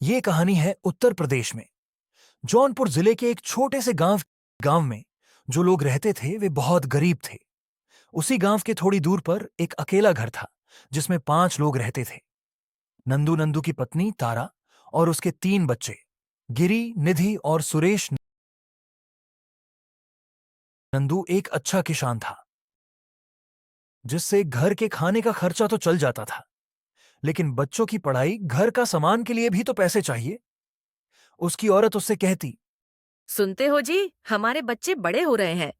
ये कहानी है उत्तर प्रदेश में जौनपुर जिले के एक छोटे से गांव गांव में। जो लोग रहते थे वे बहुत गरीब थे। उसी गांव के थोड़ी दूर पर एक अकेला घर था जिसमें 5 लोग रहते थे। नंदू, नंदू की पत्नी तारा और उसके 3 बच्चे, गिरी, निधि और सुरेश। नंदू एक अच्छा किसान था जिससे घर के खाने का खर्चा तो चल जाता था, लेकिन बच्चों की पढ़ाई, घर का सामान के लिए भी तो पैसे चाहिए। उसकी औरत उससे कहती। सुनते हो जी, हमारे बच्चे बड़े हो रहे हैं।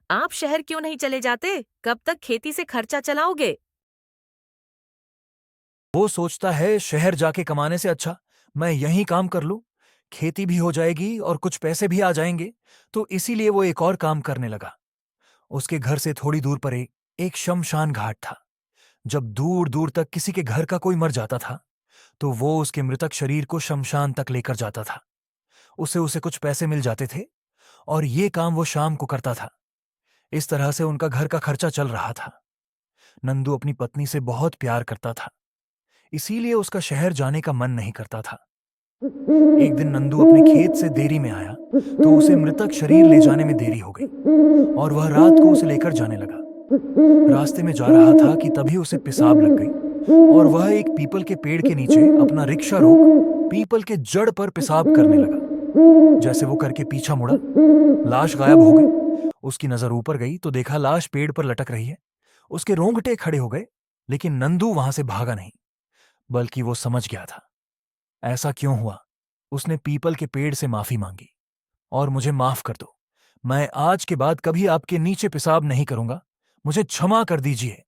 आप शहर क्यों नहीं चले जाते? कब तक खेती से खर्चा चलाओगे? वो सोचता है शहर जाके कमाने से अच्छा मैं यहीं काम कर लूं, खेती भी हो जाएगी और कुछ पैसे भी आ जाएंगे। तो इसीलिए वो एक और काम करने लगा। उसके घर से थोड़ी दूर पर एक शमशान घाट था। जब दूर दूर तक किसी के घर का कोई मर जाता था तो वो उसके मृतक शरीर को शमशान तक लेकर जाता था। उसे उसे कुछ पैसे मिल जाते थे और ये काम वो शाम को करता था। इस तरह से उनका घर का खर्चा चल रहा था। नंदू अपनी पत्नी से बहुत प्यार करता था, इसीलिए उसका शहर जाने का मन नहीं करता था। एक दिन नंदू अपने खेत से देरी में आया तो उसे मृतक शरीर ले जाने में देरी हो गई और वह रात को उसे लेकर जाने लगा। रास्ते में जा रहा था कि तभी उसे पेशाब लग गई और वह एक पीपल के पेड़ के नीचे अपना रिक्शा रोक पीपल के जड़ पर पेशाब करने लगा। जैसे वो करके पीछा मुड़ा, लाश गायब हो गई। उसकी नजर ऊपर गई तो देखा लाश पेड़ पर लटक रही है। उसके रोंगटे खड़े हो गए, लेकिन नंदू वहां से भागा नहीं, बल्कि वो समझ गया था ऐसा क्यों हुआ। उसने पीपल के पेड़ से माफी मांगी। और मुझे माफ कर दो, मैं आज के बाद कभी आपके नीचे पेशाब नहीं करूंगा, मुझे क्षमा कर दीजिए।